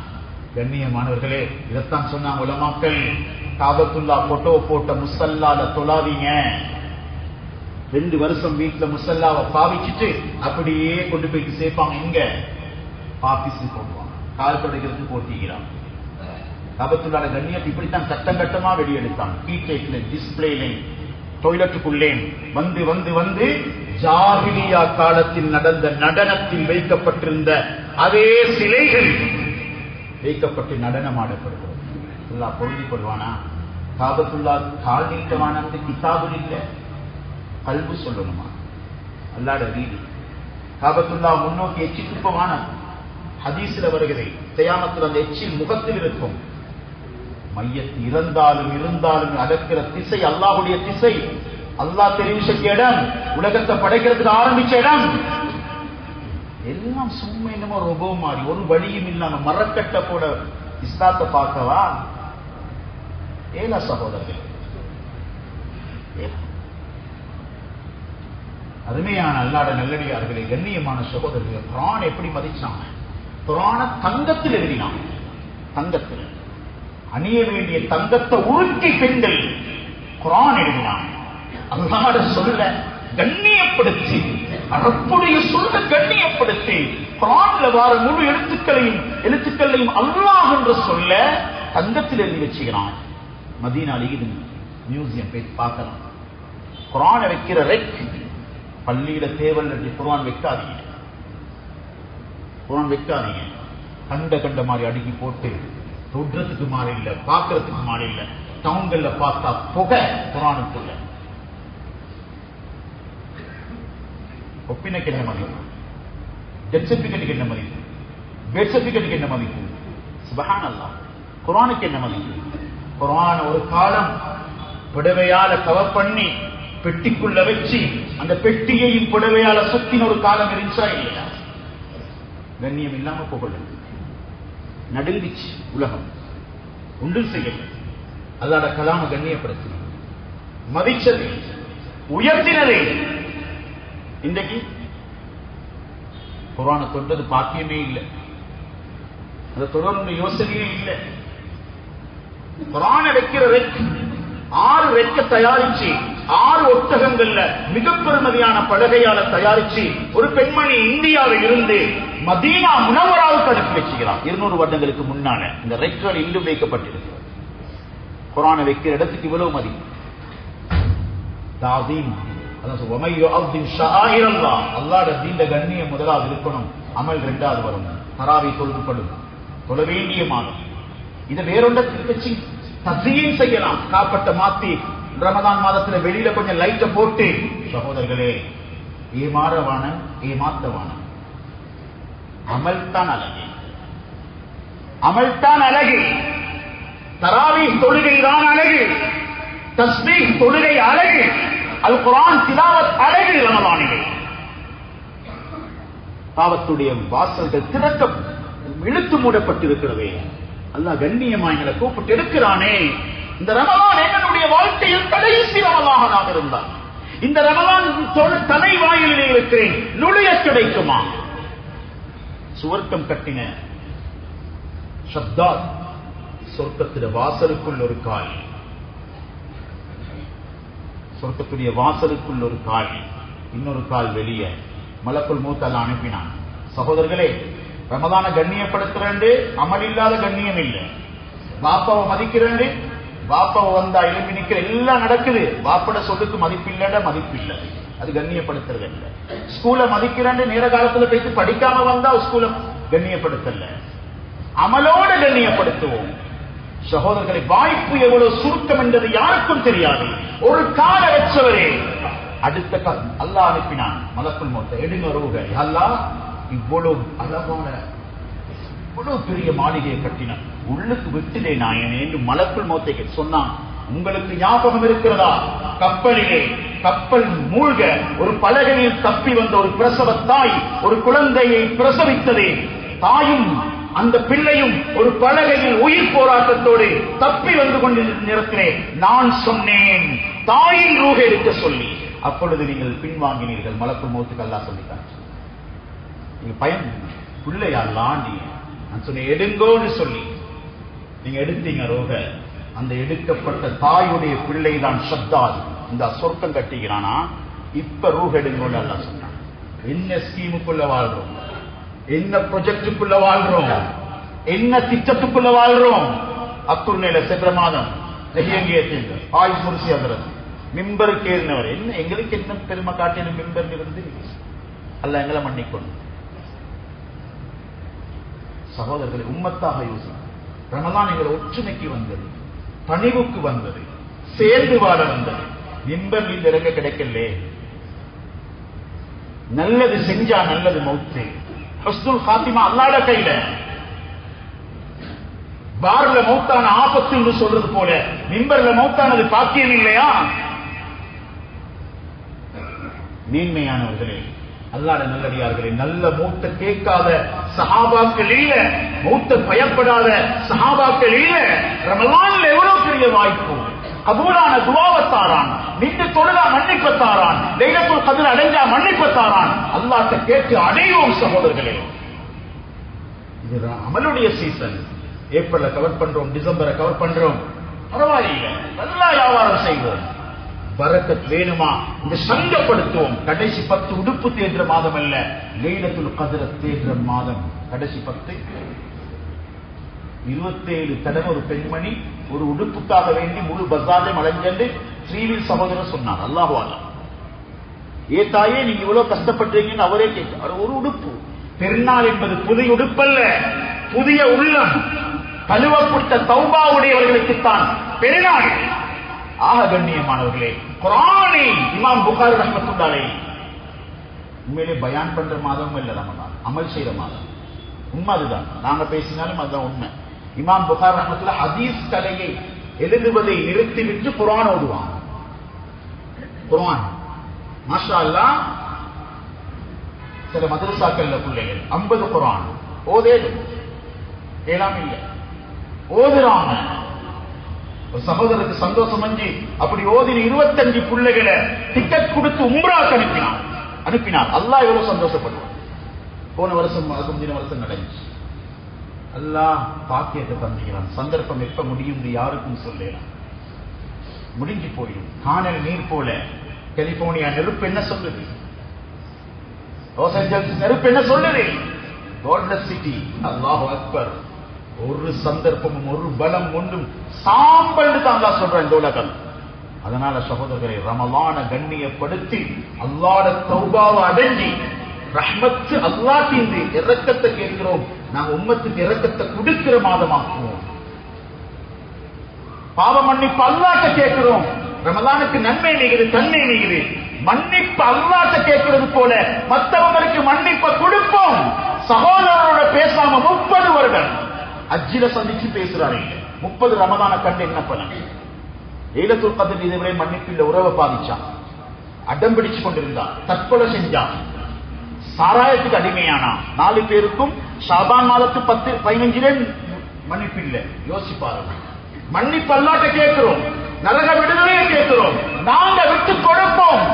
S1: கண்ணியமானவர்களே, இதைத்தான் சொன்னாங்க உலமாக்கள். காபத்துல்லா போட்டோ போட்ட முசல்லால தொழாதீங்க. 2 வருஷம் வீட்டுல முசல்லாவை பாவிச்சுட்டு அப்படியே கொண்டு போயிட்டு சேர்ப்பாங்க. இங்க பாபிஸ் போடுவாங்க, கால் தொடக்கிறதுக்கு போட்டிக்கிறாங்க. காபத்துல்லாட கண்ணியத்தை இப்படித்தான் கட்டம் கட்டமா வெளியெடுத்தாங்க. பீட்டைட்ல, டிஸ்பிளேல, டாய்லெட்டுக்குள்ளே வந்து வந்து வந்து ஜாஹிலியா காலத்தில் நடந்த நடனத்தில் வைக்கப்பட்டிருந்த அதே சிலைகள் வைக்கப்பட்டு நடனமாடப்படுகிறது. அல்லாஹ் பொருந்திக் கொள்வானா? காபத்துல்லா கால் நீட்டவான கிதாபுல் இல்ல, கல்பு சொல்லணுமா? அல்லாட ரீதி. காபத்துல்லா முன்னோக்கி எச்சி துப்பமான ஹதீஸ்ல வருகிறது. கியாமத்தில் அந்த எச்சில் முகத்தில் இருக்கும். மையத்து இறந்தாலும் இருந்தாலும் அடக்கிற திசை அல்லாஹ்வுடைய திசை. அல்லாஹ் தெரிவு செஞ்ச இடம், உலகத்தை படைக்கிறதுக்கு ஆரம்பிச்ச இடம். எல்லாம் சும்மா என்னமோ ரொபோ மாதிரி ஒரு வழியும் இல்லாம மரக்கட்ட போட இஸ்லாத்தை பார்க்கவா? ஏலா சகோதரர்கள், அருமையான அல்லாட நல்லடியார்களே, கண்ணியமான சகோதரர்கள், குர்ஆன் எப்படி மதிச்சாங்க? குர்ஆன தங்கத்தில் எழுதினாங்க. தங்கத்தில் அணிய வேண்டிய தங்கத்தை உருக்கி பெண்கள் குர்ஆன் எழுதினாங்க. அல்லாஹ்வுடைய சொல்ல கண்ணியப்படுத்தி, ரப்புடைய சொல்ல கண்ணியப்படுத்தி, குர்ஆன்ல வர முழு எழுத்துக்களையும் அல்லாஹ் என்ற சொல்ல தங்கத்தில் எழுதி வச்சுக்கிறான். மதீனால இது மியூசியம் போய் பார்க்கலாம். குர்ஆனை வைக்கிற ரெக் பள்ளியில தேவல் குர்ஆன் வைக்காதீங்க, குர்ஆன் வைக்காதீங்க. கண்ட மாதிரி அடுக்கி போட்டு தொடுறதுக்கு மாதிரி இல்ல, பார்க்கறதுக்கு மாதிரி இல்ல. டவுன்கள்ல பார்த்தா புகை குர்ஆனுக்குள்ள. ஒப்பினைக்கு என்ன மதிப்பு? டெத் சர்டிபிகேட்டுக்கு என்ன மதிப்பு? பெர்த் சர்டிபிகேட்டுக்கு என்ன மதிப்பு? சுப்ஹானல்லாஹ். குர்ஆனுக்கு என்ன மதிப்பு? குர்ஆன் ஒரு காலம் புடவையால கவர் பண்ணி பெட்டிக்குள்ள வச்சு அந்த பெட்டியையும் புடவையால சுத்தின ஒரு காலம் இருந்துச்சா இல்லையா? கண்ணியம் இல்லாம போகல, நடுங்கிச்சு உலகம், ஒன்றும் செய்யல. அல்லாஹ்வுடைய கலாம கண்ணியப்படுத்தினது, மதிச்சது, உயர்த்தினது. இன்றைக்கு குர்ஆனை தொண்டது பாக்கியமே இல்லை, அதை தொடர்ந்து யோசனையே இல்லை. குர்ஆனை வைக்கிற ரெக் 6 ரெக்க தயாரிச்சு 6 ஒட்டகங்கள்ல மிக பெருமதியான பலகையால தயாரிச்சு ஒரு பெண்மணி இந்தியாவில் இருந்து மதீனா முனவராவுக்கு அனுப்பி வச்சுக்கிறார். 200 வருடங்களுக்கு முன்னால இந்த ரெக்குகள் இன்றும் வைக்கப்பட்டிருக்கிறது. குர்ஆனை வைக்கிற இடத்துக்கு இவ்வளவு மதிப்பு. தாதீம், அல்லாஹ்வுடைய தீன்ல கண்ணியம் முதலாவது இருக்கணும், அமல் 2வது வரும். தராவி தொழுதுபடும், தொழ வேண்டிய மாதம். இதை வேறொன்றத்தில் வச்சு தஸ்யீன் செய்யலாம். காப்பட்ட மாத்தி ரமதான் மாதத்துல வெளியில கொஞ்சம் லைட்ட போட்டு, சகோதரர்களே, ஏமாறவான ஏமாத்தவான அமல்தான் அழகு, அமல்தான் அழகு. தராவீஹ் தொழுகை தான் அழகு, தஸ்பீஹ் தொழுகை அழகு, அல் குர்ஆன் திலாவத் அழகு. ரமலானிலே பாவத்துடைய வாசல்கள் திறக்க இழுத்து மூடப்பட்டிருக்கிறதே. அல்லாஹ் கண்ணியமாய்களை கூப்பிட்டு எடுக்கிறானே. இந்த ரமலான் என்னுடைய வாழ்க்கையில் கடைசி ரமலானாக இருந்தார். இந்த ரமலான் தலை வாயிலே இருக்கிறேன், நுழைய கிடைக்குமா? சுவர்க்கம் கட்டின ஷத்தாத் சொர்க்கத்துடைய வாசலுக்குள் ஒரு கால், சொர்க்கத்துடைய வாசலுக்குள் ஒரு கால், இன்னொரு கால் வெளியே. மலக்குல் மௌத் அல்லாஹ் அனுப்பினான். சகோதரர்களே, ரமலான கண்ணியப்படுத்துறேன், அமல் இல்லாத கண்ணியம் இல்லை. பாப்பாவை மதிக்கிறேன், பாப்பாவை வந்தா எழுப்பி நிக்கிற எல்லாம் நடக்குது. பாப்பட சொல்லுக்கு மதிப்பில்லை, மதிப்பில்லை, அது கண்ணியப்படுத்துறது இல்லை. ஸ்கூல மதிக்கிறேன், நேர காலத்துல போயிட்டு படிக்காம வந்தா ஸ்கூல கண்ணியப்படுத்தல. அமலோட கண்ணியப்படுத்துவோம். சகோதரர்களை, வாய்ப்பு எவ்வளவு சுருக்கம் என்பது யாருக்கும் தெரியாது. ஒரு கால வச்சவரே அடுத்த அல்லாஹ் அனுப்பினான் மலக்குல் மௌத், எடுங்க ரூஹ. அல்லாஹ் இவ்வளவு அழகான இவ்வளவு பெரிய மாளிகையை கட்டின, உள்ளுக்கு விட்டுதே நாயனே என்று மலக்குல் மௌத்தை சொன்னான். உங்களுக்கு ஞாபகம் இருக்கிறதா? கப்பலிலே கப்பல் மூழ்க ஒரு பலகையில் தப்பி வந்த ஒரு பிரசவ தாய் ஒரு குழந்தையை பிரசவித்ததே. தாயும் அந்த பிள்ளையும் ஒரு பலகையில் உயிர் போராட்டத்தோடு தப்பி வந்து கொண்டிருந்த நேரத்திலே நான் சொன்னேன், தாயின் ரூஹ எடுக்க சொல்லி. அப்பொழுது நீங்கள் பின்வாங்கினீர்கள். மலக்குல் மௌத்துக்கு அல்லாஹ் சொல்லிட்டான், நீங்க பயன் பிள்ளையாலாம் நீ நான் சொன்ன எடுங்கோன்னு சொல்லி நீங்க எடுத்தீங்க ரோக. அந்த எடுக்கப்பட்ட தாயுடைய பிள்ளை தான் ஷத்தாத். இந்த சொர்க்கம் கட்டிக்கிறானா? இப்ப ரூஹ எடுங்கோன்னு அல்லாஹ் சொன்னான். என்ன ஸ்கீமுக்குள்ள வாழ்றோம், என்ன ப்ரொஜெக்டுக்குள்ள வாழ்றோம், என்ன திட்டத்துக்குள்ள வாழ்றோம்? அக்குர்நேல சென்ற மாதம் ஆயுஷ் முர்சி அதரது மிம்பருக்கு ஏறினவர். என்ன எங்களுக்கு என்ன பெருமை காட்டின மிம்பர் இருந்து அல்ல எங்களை மன்னிக்கொண்டு. சகோதரர்களை, உம்மத்தாக யோசி. ரமலான் எங்களை ஒற்றுமைக்கு வந்தது, பணிவுக்கு வந்தது, சேர்ந்து வாழ வந்தது. மிம்பர் இந்த இறங்க கிடைக்கலே. நல்லது செஞ்சா நல்லது மௌத்து. ஹஸ்னுல் ஃபாத்திமா அல்லாஹ்ட கையில. பார்ல மௌத்தான ஆபத்து என்று சொல்றது போல மிம்பர்ல மௌத்தானது பாக்கியம் இல்லையா? மேன்மையானவர்களே, அல்லாஹ்வுடைய நல்லடியார்களே, நல்ல மௌத்த கேட்காத சஹாபாக்கள் இல்ல, மௌத்த பயப்படாத சஹாபாக்கள் இல்ல. ரமலான்ல எவ்வளவு பெரிய வாய்ப்பு! கபூலான துஆவத்தாரான், நின்று தொழுதா மன்னிப்பத்தாரான், லைலத்துல் கத்ர் அடைஞ்சா மன்னிப்பத்தாரான். அல்லாஹ்ட்ட கேட்டு அடைவோம் சகோதரர்களே. இது அமலுடைய சீசன். ஏப்ரல்ல கவர் பண்றோம், டிசம்பரை கவர் பண்றோம், பரவாயில்லை, நல்லா வியாபாரம் செய்வோம். பரக்கத் வேணுமா? இந்த சங்கப்படுத்துவோம். கடைசி 10 உடுப்பு தேன்ற மாதம் அல்ல, லைலத்துல் கத்ர் தேன்ற மாதம். கடைசி 10 27 தடவை ஒரு பெண்மணி ஒரு உடுப்புக்காக வேண்டி முழு பஜாரை மலைஞ்சு ஸ்ரீவில் சகோதரர் சொன்னார். அல்லாஹு அல்லாஹ், ஏ தாயே நீங்க இவ்வளவு கஷ்டப்பட்டீங்கன்னு அவரே கேட்டார். ஒரு உடுப்பு, பெருநாள் என்பது புதிய உடுப்பல்ல, புதிய உள்ளம், கழுவப்பட்ட தௌபா உடையவர்களுக்குத்தான் பெருநாள். ஆக கண்ணியமானவர்களே, குர்ஆனை இமாம் புகாரி ரஹ்மத்துல்லாஹி அலைஹி உண்மையிலே பயான் பண்ற மாதமும் இல்ல ரமலான், அமல் செய்யற மாதம். உண்மை அதுதான், நாங்க பேசினாலும் அதுதான் உண்மை. இமாம் புகாரி ரஹ்மத்துல்லாஹி ஹதீஸ் கலையை எழுதுவதை நிறுத்திவிட்டு குர்ஆன் ஓதுவாங்க. குர்ஆன் மாஷா அல்லாஹ். சில மதரசாக்கள்ல பிள்ளைகள் 50 குர்ஆன் ஓதேது ஏலாம் இல்லை, ஓதுறாங்க. ஒரு சகோதரருக்கு சந்தோஷம் அஞ்சு அப்படி ஓதின 25 பிள்ளைகளை டிக்கெட் கொடுத்து உம்ராக்கு அனுப்பினார். அல்லாஹ் எவ்வளவு சந்தோஷப்படுவார். போன வருஷம் முந்தின வருஷம் நடந்துச்சு. அல்லாஹ் பாக்கியத்தை தந்துகிறான். சந்தர்ப்பம் எப்ப முடியும் யாருக்கும் சொல்லலாம், முடிஞ்சு போயிடும். காணல் நீர் போல. கலிபோர்னியா நெருப்பு என்ன சொல்லுது? லாஸ் ஏஞ்சல்ஸ் நெருப்பு என்ன சொல்லுது? Cordless city. அல்லாஹு அக்பர். ஒரு சந்தர்ப்பமும் ஒரு பலம் ஒன்றும் சாம்பல் தான் அல்லாஹ் சொல்றான் இந்த உலகம். அதனால சகோதரர்களை, ரமலான கண்ணியப்படுத்தி அல்லாஹ்வுடைய தௌபாவை அடைஞ்சி ரஹ்மத்து அல்லாஹ்வின் இரக்கத்தை கேட்கிறோம். நாங்க உம்மத்துக்கு இரக்கத்தை கொடுக்கிற மாதமாக்குவோம். பாவ மன்னிப்பு அல்லாஹ்ட்ட கேட்கிறோம். ரமலானுக்கு நன்மை நீங்குது, தன்மை நீங்குது. மன்னிப்பு அல்லாஹ்ட்ட கேட்கிறது போல மற்றவங்களுக்கு மன்னிப்பை கொடுப்போம். சகோதரரோட பேசாம 30 வருடம் அஜ்ஜில சந்திச்சு பேசுறாரு. 30 ரமலான கண்டு என்ன பலன்? லைலத்துல் கத்ர் இதுவரை மன்னிப்பில்ல, உறவை பாதிச்சான், அடம் பிடிச்சு கொண்டிருந்தான், தற்கொலை செஞ்சான், சாராயத்துக்கு அடிமையானா, 4 பேருக்கும் ஷாபான் மாதத்து 10-15 மன்னிப்பில்லை. யோசிப்பாரு. மன்னிப்பு அல்லாஹ்ட்ட கேட்கிறோம், நரக விடுதலையை கேட்கிறோம், நாங்க விட்டு கொடுப்போம்.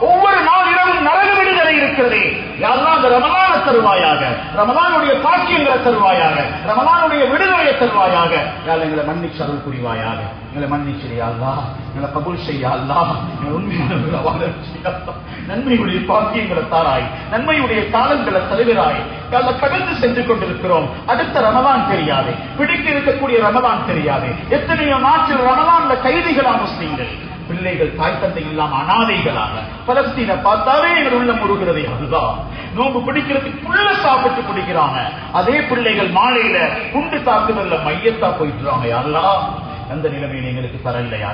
S1: ஒவ்வொரு நாள் இரவும் நரக விடுதலை இருக்கிறது. யாரெல்லாம் அந்த ரமலான தருவாயாக, ரமலானுடைய பாக்கியங்களை தருவாயாக, ரமலானுடைய விடுதலையை தருவாயாக. யார் எங்களை மன்னிச்சு அருள் புரிவாயாக, எங்களை மன்னிச்சிரியா அல்லாஹ், எங்களை கபூல் செய்யா அல்லாஹ், உண்மையான நன்மையுடைய பாக்கியங்களை தாராய், நன்மையுடைய காலங்களை தருகிறாய். கடந்து சென்று கொண்டிருக்கிறோம். அடுத்த ரமலான் தெரியாது, பிடிக்க இருக்கக்கூடிய ரமலான் தெரியாது. எத்தனையோ நாட்டில் ரமலான்ல கைதிகளா முஸ்லீம்கள், பிள்ளைகள் தாய் தந்தை இல்லாம அனாதைகளாக. பலஸ்தீனை பார்த்தாவே எங்கள் உள்ளம் உருகிறது. அதுதான் நோம்பு பிடிக்கிறதுக்கு புள்ள சாப்பிட்டு பிடிக்கிறாங்க. அதே பிள்ளைகள் மாலையில குண்டு தாக்குதல்ல மையத்தா போயிட்டுறாங்க. யாரெல்லாம் அந்த நிலைமையை எங்களுக்கு தரலையா?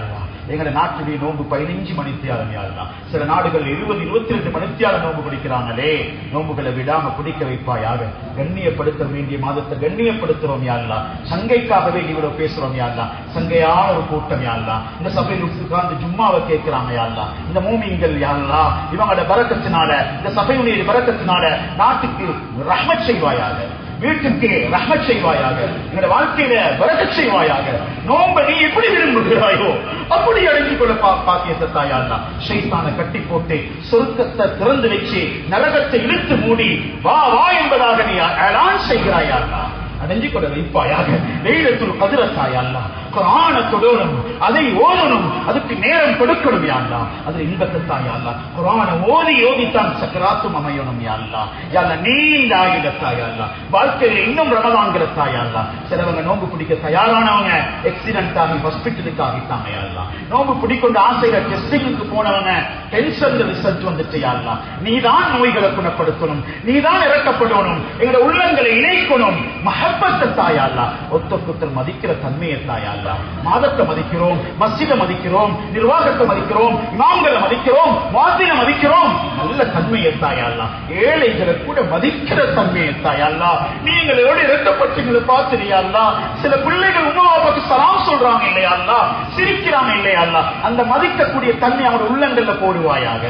S1: எங்களை நாட்டுடைய நோன்பு 15 மணித்தியாலம். யாருலாம் சில நாடுகள் 20-22 மணித்தியாலம் நோன்பு பிடிக்கிறாங்களே. நோன்புகளை விடாம பிடிக்க வைப்பாயாக. கண்ணியப்படுத்த வேண்டிய மாதத்தை கண்ணியப்படுத்துறோம் யாருலா. சங்கைக்காகவே இவ்வளவு பேசுறோம் யாருலா. சங்கையான ஒரு கூட்டம் யாருலா. இந்த சபையில் உட்கார்ந்து ஜும்மாவை கேட்கிறாங்க யாருலா. இந்த மூமின்கள் யாருலா, இவங்களோட பரக்கத்தினால, இந்த சபையுடைய பரக்கத்தினால நாட்டுக்கு ரஹ்மத் செய்வாயாக, வீட்டுக்கு ரஹ்மத் செய்வாயாக, எங்களுடைய வாழ்க்கையில பரக்கத் செய்வாயாக. நோன்பை நீ எப்படி விரும்புகிறாயோ அப்படி அடைஞ்சு கொள்ள பாக்கியத்தை தாயாள்னா. ஷைத்தானை கட்டி போட்டு சொர்க்கத்தை திறந்து வச்சு நரகத்தை இழுத்து மூடி வா வா என்பதாக நீ அலான் செய்கிறாயாள்னா. அடைஞ்சு கொள்ள வைப்பாயாக. லைலத்துல் கத்ர் தாயாள்னா. குர்ஆனை தொடரும், அதை ஓதணும், அதுக்கு நேரம் கொடுக்கணும் யாழ்லா. அதுல இன்பத்தை தாயாள்லா. குர்ஆனை ஓதி ஓதித்தான் சக்கராத்தும் அமையணும் யாழ்லா. யாழ்லா நீண்ட ஆயுத தாயாள்லா. வாழ்க்கையில இன்னும் ரமலான்கிற தாயாள்லா. சிலவங்க நோம்பு பிடிக்க தயாரானவங்க ஆக்சிடென்ட் ஆகி ஹாஸ்பிட்டலுக்கு ஆகிட்டாங்க யாழ்லா. நோம்பு பிடிக்கொண்டு ஆசையில டெஸ்டிங்க்கு போனவங்க கேன்சர் ரிசல்ட் வந்துட்டு யாழ்லா. நீதான் நோய்களை குணப்படுத்தணும், நீதான் இறக்கப்படணும், எங்களோட உள்ளங்களை இணைக்கணும். மஹப்பத்தை தாயாள்லா. ஒத்தொத்தர் மதிக்கிற தன்மையை தாயாள்லா. மாதத்தை மதிக்கிறோம், மஸ்ஜிதை மதிக்கிறோம், நிர்வாகத்தை மதிக்கிறோம், இமாம்களை மதிக்கிறோம், முஅத்தினை மதிக்கிறோம். நல்ல தன்மையை தாயாள்லா. ஏழைகளை கூட மதிக்கிற தன்மையை தாயாள்லா. நீங்களோட இறக்கப்பட்டீங்களை பார்த்துறியாள்லா. சில பிள்ளைகள் உம்மா அப்பாவுக்கு சலாம் சொல்றாங்க இல்லையாள்லா, சிரிக்கிறாங்க இல்லையாள்லா. அந்த மதிக்கக்கூடிய தன்மை அவருடைய உள்ளங்கள்ல போடுவாயாக.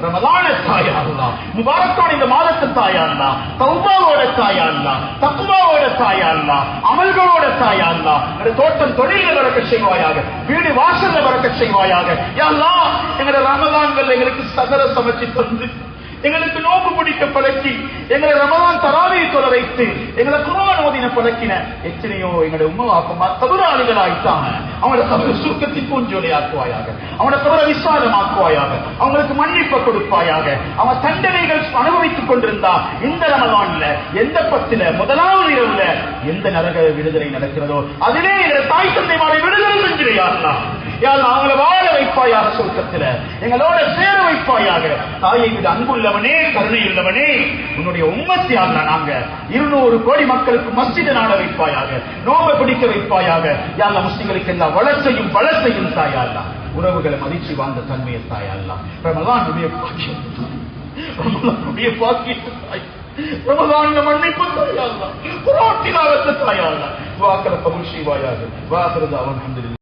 S1: ரமலான தாயாள்லா, முபாரக்கோட இந்த மாதத்தை தாயாள்லா, தௌபாவோட தாயாள்லா, தக்வாவோட தாயாள்லா, அமல்களோட தாயாள்லா. தோட்டம் தொழில் வரக்க செய்வாயாக, வீடு வாசல்ல வரக்க செய்வாயாக. யா அல்லாஹ், எங்களுடைய ரமலான்கள் எங்களுக்கு சகல சமைச்சு தந்து, எங்களுக்கு நோம்பு பிடிக்க பழக்கி, எங்களை ரமலான் தராவியை தொலை வைத்து, எங்களை குர்ஆன் ஓதின பழக்கின எத்தனையோ எங்களுடைய உம்மா அப்பா தபுராளிகள் ஆயிட்டாங்க. அவங்களோட கபரை சுருக்கத்தை பூஞ்சோலை ஆக்குவாயாக, அவங்களோட கபரை விசாலமாக்குவாயாக, அவங்களுக்கு மன்னிப்பை கொடுப்பாயாக. அவங்க தண்டனைகள் அனுபவித்துக் கொண்டிருந்தா இந்த ரமலான்ல எந்த 10ல முதலாவது இரவுல எந்த நரக விடுதலை நடக்கிறதோ அதிலே எங்களை தாய் தந்தைமாரை விடுதலை செஞ்சிருயாங்களா. அவங்களை வாழ வைப்பாயாக, சொர்க்கத்தில் எங்களோட சேர வைப்பாயாக. தாயை விட அன்புள்ளவனே, கருணை உள்ளவனே, உன்னுடைய உம்மத்தியாக நாங்க 200 கோடி மக்களுக்கு மஸ்ஜித் நாட வைப்பாயாக, நோம்பை பிடிக்க வைப்பாயாக. யாழ்லா முஸ்லிம்களுக்கு எல்லா வளர்ச்சையும் பலத்தையும் தாயாள்லா. உறவுகளை மதிச்சு வாழ்ந்த தன்மையை தாயாள்லா. ரமலானுடைய பாக்கியம், ரமலானுடைய பாக்கியம் தாய், ரமலான்ல மன்னிப்பு தாயாள்லா, குர்ஆன் திலாவத் தாயாள்லா. துஆக்களை கபூல் செய்வாயாக. வாஹிரு தஅவானா அல்ஹம்துலில்லாஹ்.